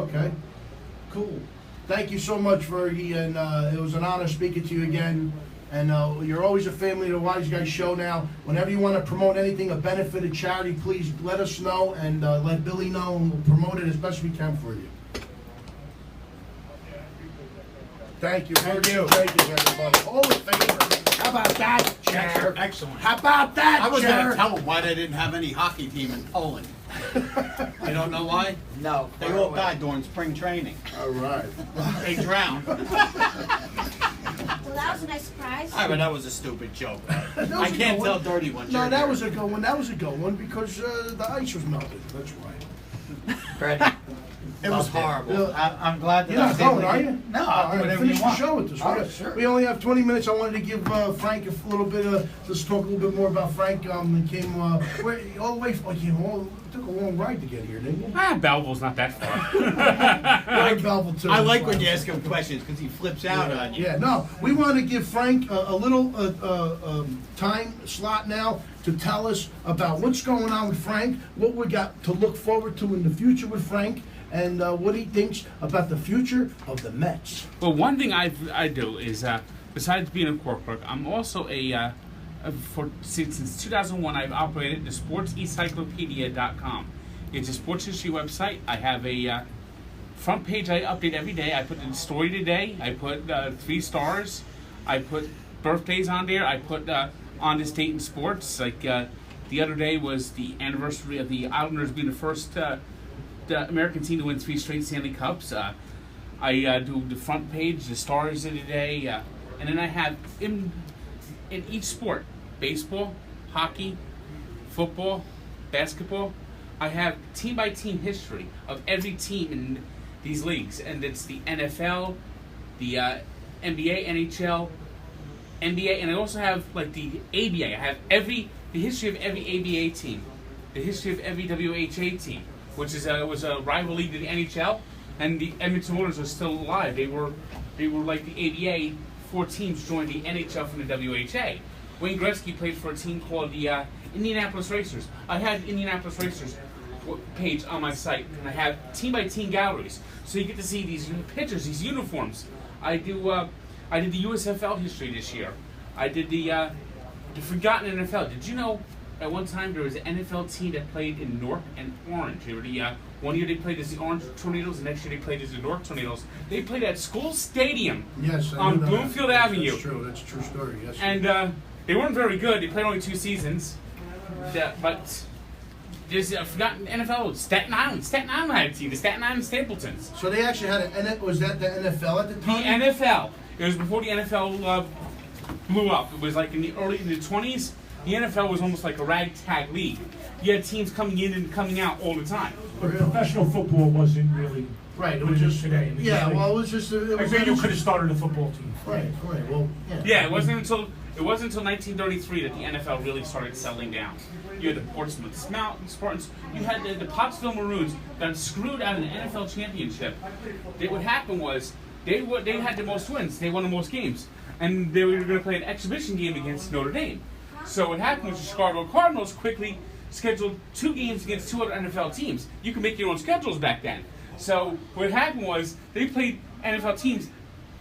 Okay. Cool. Thank you so much, Fergie, and it was an honor speaking to you again. And you're always a family of the Wiseguyz show now. Whenever you want to promote anything, a benefit, a charity, please let us know and let Billy know, and we'll promote it as best we can for you. Thank you. Thank you. Thank you, everybody. All in favor. How about that, Chair? Excellent. How about that, I was going Chair? to tell them why they didn't have any hockey team in Poland. You don't know why? No. They all died during spring training. All right. They drowned. Well, that was a nice surprise. All right, but that was a stupid joke. That was I a can't good tell one. dirty ones. No, You're that here. was a good one. That was a good one because the ice was melted. That's why. Freddie. It was horrible. I'm glad that You're I not was able going, to are get- you? No, All I'll do right, whatever finish you want. the show with us. Oh, sure. We only have 20 minutes. I wanted to give Frank a little bit of, let's talk a little bit more about Frank. He came all the way from, it took a long ride to get here, didn't you? Belleville's not that far. Like Belleville, too. I like when you ask him questions because he flips out on you. Yeah, no, we want to give Frank a little time slot now to tell us about what's going on with Frank, what we got to look forward to in the future with Frank, and what he thinks about the future of the Mets. Well, one thing I do is, besides being a court clerk, I'm also since 2001, I've operated the sportsencyclopedia.com. It's a sports history website. I have a front page I update every day. I put the story today. I put 3 stars. I put birthdays on there. I put on this date in sports. Like the other day was the anniversary of the Islanders being the first the American team to win 3 straight Stanley Cups. I do the front page, the stars of the day, and then I have in each sport, baseball, hockey, football, basketball, I have team-by-team history of every team in these leagues, and it's the NFL, the NBA, NHL, NBA, and I also have like the ABA. I have the history of every ABA team, the history of every WHA team, which was a rival league to the NHL, and the Edmonton Oilers are still alive. They were like the ABA. 4 teams joined the NHL from the WHA. Wayne Gretzky played for a team called the Indianapolis Racers. I had Indianapolis Racers page on my site, and I have team-by-team galleries, so you get to see these pictures, these uniforms. I did the USFL history this year. I did the Forgotten NFL. Did you know at one time there was an NFL team that played in Newark and Orange? They were one year they played as the Orange Tornadoes, the next year they played as the Newark Tornadoes. They played at School Stadium Yes, on Bloomfield Avenue. That's true. That's a true story. Yes. And they weren't very good. They played only 2 seasons. But there's a Forgotten NFL. Staten Island. Staten Island had a team. The Staten Island Stapletons. So they actually had was that the NFL at the The time? NFL. It was before the NFL blew up. It was like in the 20s. The NFL was almost like a ragtag league. You had teams coming in and coming out all the time. But professional football wasn't really Right. It what was it is just today. Yeah. Well, it was just. It I was think you could have started a football team. Right. Right. Well. Yeah. Yeah, it wasn't until 1933 that the NFL really started settling down. You had the Portsmouth Spartans. You had the Pottsville Maroons that screwed out of the NFL championship. What happened was they had the most wins. They won the most games, and they were going to play an exhibition game against Notre Dame. So what happened was the Chicago Cardinals quickly scheduled 2 games against 2 other NFL teams. You could make your own schedules back then. So what happened was they played NFL teams.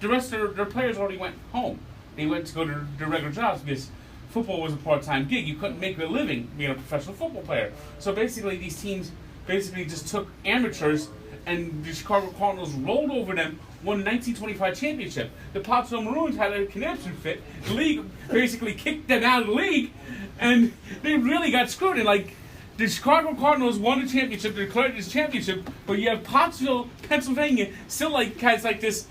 The rest of their players already went home. They went to go to their regular jobs because football was a part-time gig. You couldn't make a living being a professional football player. So basically these teams just took amateurs, and the Chicago Cardinals rolled over them, won the 1925 championship. The Pottsville Maroons had a conniption fit. The league basically kicked them out of the league, and they really got screwed. And like the Chicago Cardinals won the championship, they declared this championship, but you have Pottsville, Pennsylvania, still has this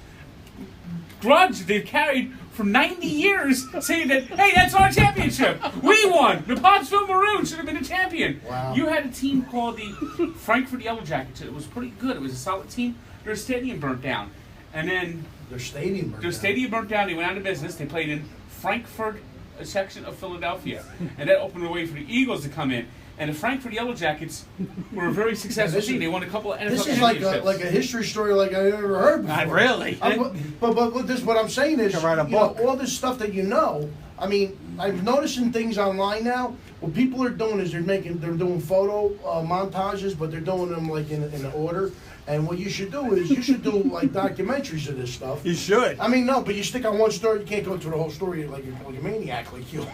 grudge they've carried for 90 years, saying that, hey, that's our championship. We won. The Pottsville Maroons should have been the champion. Wow. You had a team called the Frankfurt Yellow Jackets. It was pretty good. It was a solid team. Their stadium burnt down. And then Their stadium. burnt down. They went out of business. They played in Frankfurt, a section of Philadelphia. And that opened the way for the Eagles to come in. And the Frankfurt Yellow Jackets were a very successful team. They won a couple of NFL This is championships. like a history story like I never heard before. Not really. But this what I'm saying is, You can write a you know, book. all this stuff that you know. I mean, I'm noticing things online now. What people are doing is they're doing photo montages, but they're doing them like in order. And what you should do is like documentaries of this stuff. You should. I mean, no, but you stick on one story, you can't go through the whole story like a maniac like you.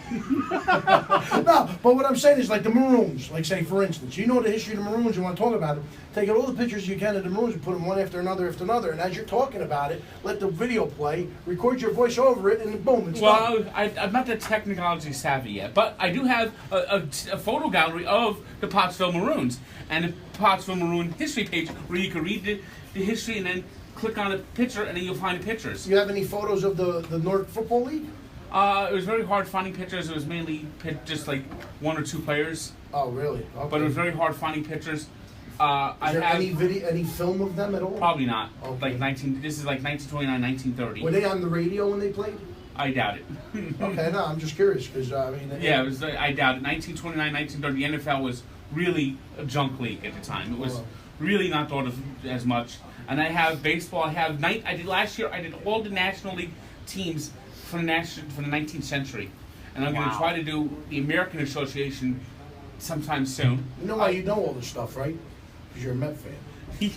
No, but what I'm saying is like the Maroons, like say for instance, you know the history of the Maroons, you want to talk about it, take all the pictures you can of the Maroons and put them one after another, and as you're talking about it, let the video play, record your voice over it, and boom, it's done. I'm not that technology savvy yet, but I do have a photo gallery of the Pottsville Maroons and the Pottsville Maroon history page where you can read the history and then click on a picture and then you'll find the pictures. Do you have any photos of the North Football League? It was very hard finding pictures. It was mainly just like one or two players. Oh, really? Okay. But it was very hard finding picures. Is there have any film of them at all? Probably not. Okay. This is like 1929, 1930. Were they on the radio when they played? I doubt it. Okay, no, I'm just curious because I mean. Yeah, it was. I doubt it. 1929, 1930. The NFL was really a junk league at the time. It was really not thought of as much. And I have baseball. Last year. I did all the National League teams for the 19th century, and I'm going to try to do the American Association sometime soon. You know why you know all this stuff, right? Because you're a Met fan. Of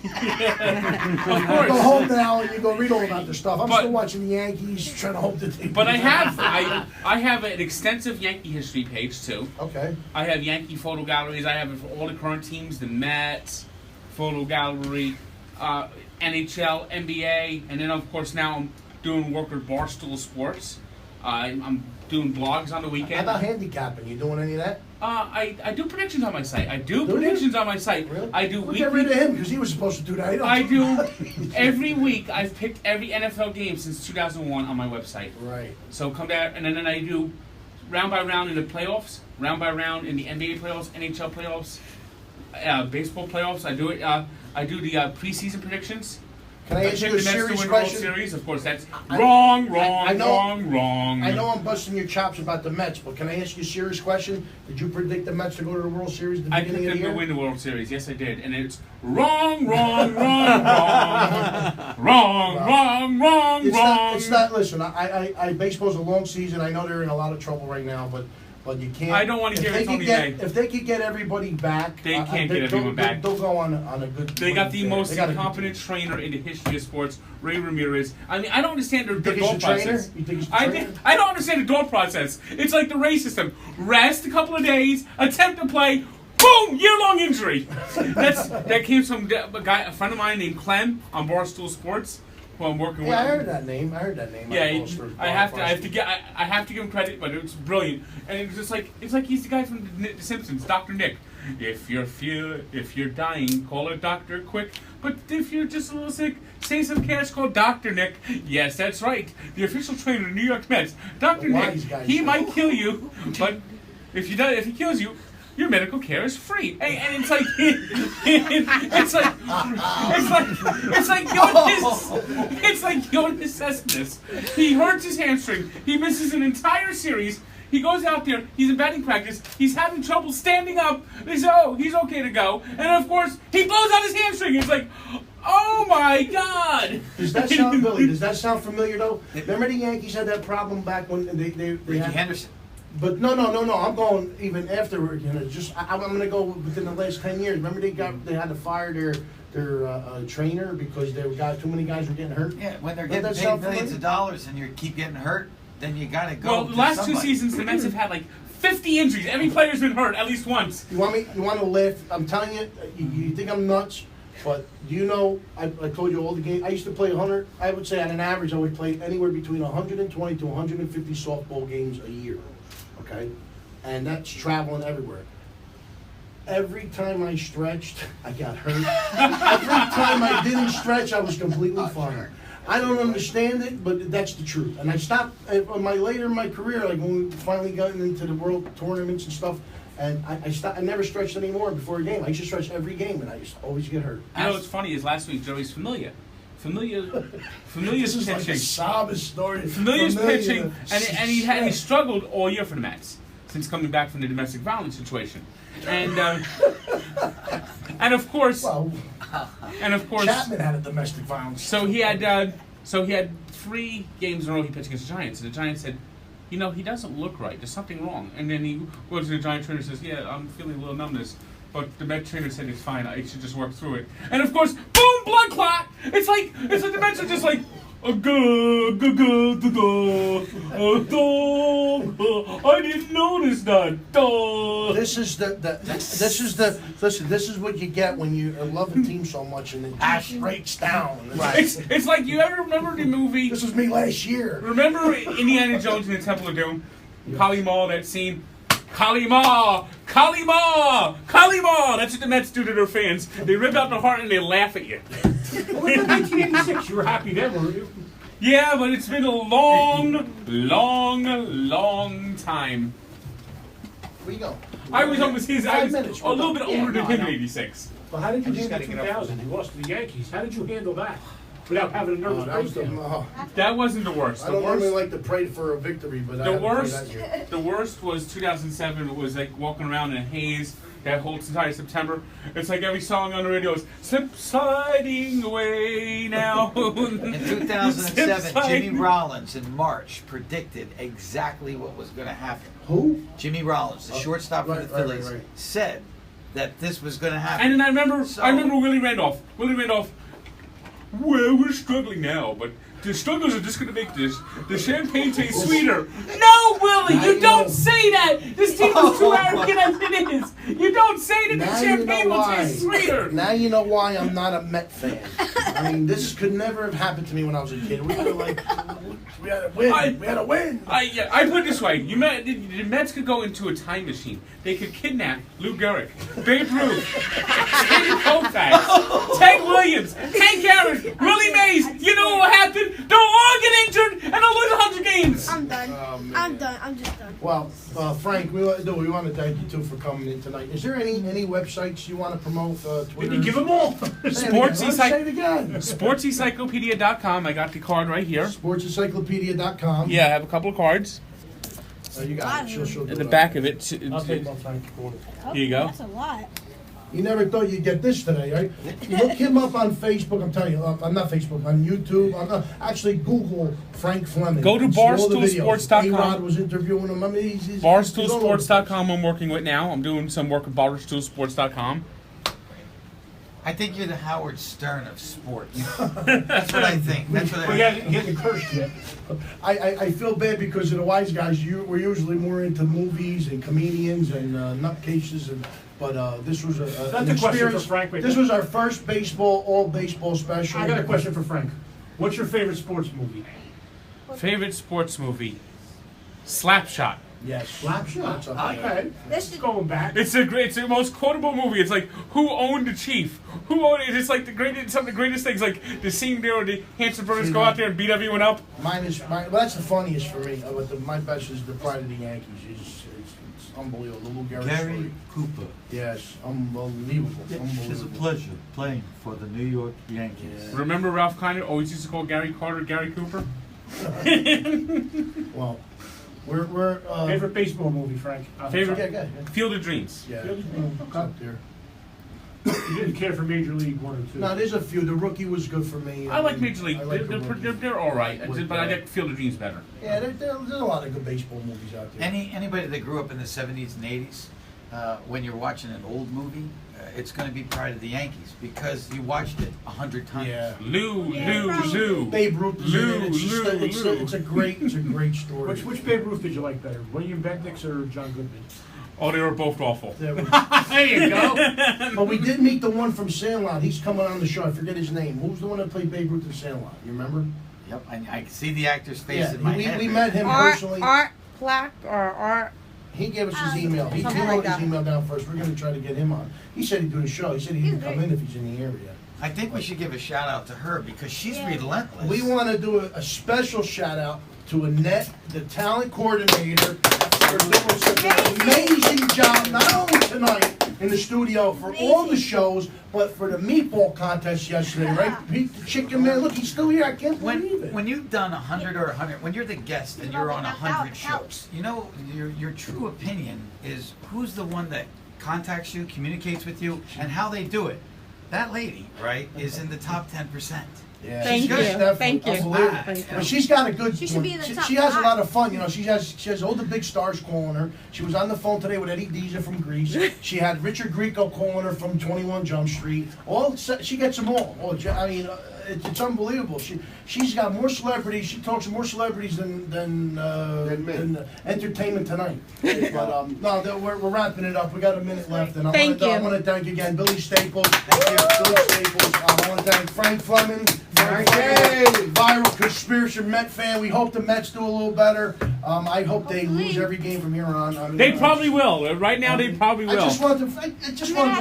course. You go home now and you go read all about this stuff. I'm still watching the Yankees, trying to hope that they. But I have an extensive Yankee history page too. Okay. I have Yankee photo galleries. I have it for all the current teams, the Mets, photo gallery, NHL, NBA, and then of course now I'm doing work with Barstool Sports. I'm doing blogs on the weekend. How about handicapping? You doing any of that? I do predictions on my site. I do predictions on my site. Really? I do we'll weekly. get rid of him because he was supposed to do that. I do every week. I've picked every NFL game since 2001 on my website. Right. So come down, and then I do round by round in the playoffs, round by round in the NBA playoffs, NHL playoffs, baseball playoffs. I do it. I do the preseason predictions. Can I ask you a serious World question? Series, of course, that's wrong. I know I I'm busting your chops about the Mets, but can I ask you a serious question? Did you predict the Mets to go to the World Series at the beginning of the picked them year? to win the World Series. Yes, I did, and it's wrong. It's not. Listen, I baseball's a long season. I know they're in a lot of trouble right now, but you can't. I don't want to hear it, Tony Day. If they could get everybody back, they can't get everyone back. They'll go on a good. They got the most incompetent trainer in the history of sports, Ray Ramirez. I mean, I don't understand their thought process. You think he's a trainer? I don't understand the thought process. It's like the race system: rest a couple of days, attempt to play, boom, year-long injury. That came from a friend of mine named Clem on Barstool Sports, who I'm working with. Yeah, I heard that name. Yeah, I have to give him credit, but it's brilliant. And it's just like he's the guy from The Simpsons, Dr. Nick. If you're dying, call a doctor quick. But if you're just a little sick, save some cash, call Dr. Nick. Yes, that's right. The official trainer of the New York Mets, Dr. Nick. He might kill you, but if he kills you, your medical care is free. And it's like Jonas Cespedes. He hurts his hamstring. He misses an entire series. He goes out there. He's in batting practice. He's having trouble standing up. They say, "Oh, he's okay to go." And of course, he blows out his hamstring. It's like, oh my God! Does that sound, Billy? Does that sound familiar though? Remember the Yankees had that problem back when they Ricky had Henderson. But no. I'm going even afterward. You know, I'm going to go within the last 10 years. Remember they had to fire their trainer because too many guys were getting hurt. Yeah, when they're getting paid millions of dollars and you keep getting hurt, then you got to go. Well, the last 2 seasons, the Mets have had like 50 injuries. Every player's been hurt at least once. You want to laugh? I'm telling you, you think I'm nuts, but do you know? I told you all the games. I used to play 100. I would say on an average, I would play anywhere between 120 to 150 softball games a year. Okay, and that's traveling everywhere. Every time I stretched, I got hurt. Every time I didn't stretch, I was completely fine. I don't understand it, but that's the truth. And I stopped later in my career, like when we finally got into the world tournaments and stuff. And I stopped. I never stretched anymore before a game. I used to stretch every game, and I used to always get hurt. You know what's funny is last week Joey's Familia's this is pitching. like a sob story. Familia's pitching, and he struggled all year for the Mets since coming back from the domestic violence situation, and of course, Chapman had a domestic violence. So he had 3 games in a row he pitched against the Giants, and the Giants said, you know, he doesn't look right. There's something wrong. And then he goes to the Giant trainer and says, yeah, I'm feeling a little numbness. But the Met trainer said it's fine. I should just work through it. And of course, boom, blood clot. It's like the Mets are just like, I didn't notice that. This is what you get when you love a team so much and it just breaks down. It's like, you ever remember the movie? This was me last year. Remember Indiana Jones and the Temple of Doom? Kali Ma, that scene. Kali Ma! Kali Ma! Kali Ma! That's what the Mets do to their fans. They rip out their heart and they laugh at you. Well, in 1986, you were happy then, were you? Yeah, but it's been a long, long, long time. Where you go? I was almost his. I was 5 minutes. a little bit older than no, I him know. in '86. Well, how did you just handle gotta get up 2000? for You lost to the Yankees. How did you handle that without having a nervous That was breakdown? That wasn't the worst. I The don't normally worst, like to pray for a victory, but I the had to pray worst, that year. the worst was 2007. It was like walking around in a haze that whole entire September. It's like every song on the radio is sliding away now. In 2007, Sliding. Jimmy Rollins in March predicted exactly what was going to happen. Who? Jimmy Rollins, the shortstop for right, the right, Phillies, right. said that this was going to happen. And then I remember So- Willie Randolph. Well, we're struggling now, but the struggles are just going to make the champagne taste sweeter. No, Willie, Now you you don't know. say that. This team is too arrogant as it is. You don't say that Now the you champagne know will why. taste sweeter. Now you know why I'm not a Met fan. I mean, this could never have happened to me when I was a kid. We were like, we had to win. We had to win. I put it this way: the Mets could go into a time machine. They could kidnap Lou Gehrig, Babe Ruth, Sandy Koufax, Ted Williams, Hank Aaron, Willie Mays. You know what will happen? They'll all get injured and they'll lose 100 games. I'm done. Oh, man. I'm done. I'm just done. Well, Frank, we want to thank you too for coming in tonight. Is there any websites you want to promote? Twitter? Did you give them all? Say it again. SportsEncyclopedia.com. I got the card right here. SportsEncyclopedia.com. Yeah, I have a couple of cards. You got it. She'll do In the it. back of it. I'll take one, Frank. Here you go. That's a lot. You never thought you'd get this today, right? Look him up on Facebook. I'm telling you, I'm not Facebook. On YouTube. Actually, Google Frank Fleming. Go to See all the videos. barstoolsports.com. A-Rod was interviewing him. I mean, he's Barstoolsports.com I'm working with now. I'm doing some work with barstoolsports.com. I think you're the Howard Stern of sports. That's what I think. That's what We I haven't getting cursed yet. I feel bad because of the Wiseguyz. We're usually more into movies and comedians and nutcases, but this was That's an a question for experience. Frank right This there. was our first all baseball special. I got a question for Frank. What's your favorite sports movie? Favorite sports movie? Slapshot. Yes. Slapshot. That's up there. Okay. This It's is going back. It's the most quotable movie. It's like, who owned the chief? Who owned it? It's like some of the greatest things, like the scene there where the Hanson brothers go out there and beat everyone up. Well, that's the funniest for me. But my best is the Pride of the Yankees. It's unbelievable. The Lou Gehrig Gary story. Cooper. Yes, unbelievable. It's a Unbelievable. pleasure playing for the New York Yankees. Yeah. Remember Ralph Kiner always used to call Gary Carter Gary Cooper? Well, we're Favorite baseball movie, Frank? Favorite- Yeah, go ahead. Field of Dreams. Yeah, Field of Dreams. it's up there. You didn't care for Major League 1 or 2? No, there's a few. The Rookie was good for me. I like Major League. I like They're, the they're, Rookie. they're all right, With, but I like Field of Dreams better. Yeah, there's a lot of good baseball movies out there. Anybody that grew up in the 70s and 80s, when you're watching an old movie, it's going to be Pride of the Yankees because you watched it 100 times. Yeah. Lou, Yeah, Lou, probably. Lou. Babe Ruth is in it. It's, just Lou, it's, Lou. it's a great story. Which Babe Ruth did you like better? William Bendix or John Goodman? Oh, they were both awful. There we- There you go. But we did meet the one from Sandlot. He's coming on the show. I forget his name. Who's the one that played Babe Ruth in Sandlot? You remember? Yep, I can see the actor's face Yeah, in my head. we met him Art personally. Black or Art. He gave us his email. He Something wrote like his that. email down first. We're going to try to get him on. He said he'd do the show. He said he can come in if he's in the area. I think we should give a shout out to her because she's Yeah. relentless. We want to do a special shout out to Annette, the talent coordinator, for doing such an amazing job, not only tonight in the studio for all the shows, but for the meatball contest yesterday, right? Pete the Chicken Man, look, he's still here. I can't believe it. When you've done 100 or 100, when you're the guest and you're on Knock out 100 the couch. shows, you know, your true opinion is who's the one that contacts you, communicates with you, and how they do it. That lady, right, is in the top 10%. Yeah, Thank she's you. definitely Thank you. unbelievable. Thank you. But she's got a good. She should be in the top She has a 5. lot of fun. You know, she has all the big stars calling her. She was on the phone today with Eddie Deezer from Greece. She had Richard Grieco calling her from 21 Jump Street. She gets them all. I mean, it's unbelievable. She's got more celebrities. She talks to more celebrities than Entertainment Tonight. But no, we're wrapping it up. We got a minute left, and Thank you. I want to thank again Billy Staples. Billy Staples. I want to thank Frank Fleming. Viral conspiracy Met fan. We hope the Mets do a little better. I hope they lose every game from here on. I mean, They probably will. Right now, they probably will. I just want them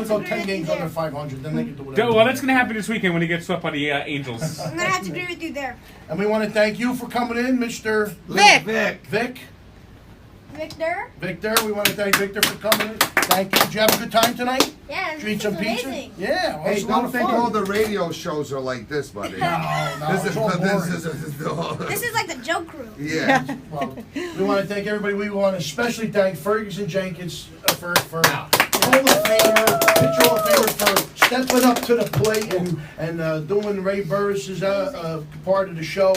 to go 10 games under 500. Then they can do whatever. Well, that's going to happen this weekend when he gets swept by the Angels. I'm gonna have to agree with you there. And we want to thank you for coming in, Mr. Vic. Victor? We want to thank Victor for coming in. Thank you. Did you have a good time tonight? Yeah, Did you eat this some is pizza? amazing. Yeah. Well, Hey, it's a lot don't of think fun. all the radio shows are like this, buddy. No, This it's is all boring. This is like the joke crew. Yeah. Well, we want to thank everybody. We want to especially thank Ferguson Jenkins for Hall of Famer, pitcher Hall of Famer for stepping up to the plate and doing Ray Burris's part of the show.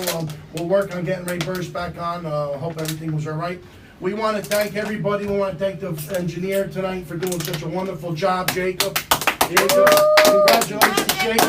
We'll work on getting Ray Burris back on. Hope everything was all right. We want to thank everybody. We want to thank the engineer tonight for doing such a wonderful job, Jacob. Congratulations, Jacob.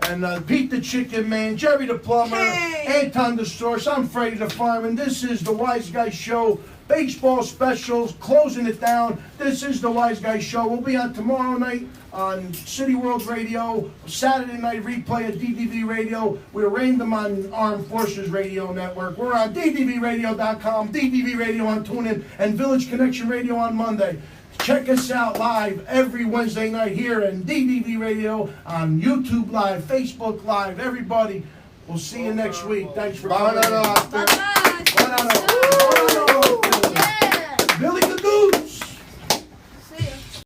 And Pete the Chicken Man, Jerry the Plumber, Anton the Source, I'm Freddie the Fireman. This is the Wiseguyz Show. Baseball specials, closing it down. This is the Wiseguyz Show. We'll be on tomorrow night on City World Radio, Saturday night replay at DDV Radio. We're random on Armed Forces Radio Network. We're on DDVRadio.com, DDV Radio on TuneIn, and Village Connection Radio on Monday. Check us out live every Wednesday night here in DDV Radio on YouTube Live, Facebook Live. Everybody, we'll see you next week. Thanks for coming. Bye-bye.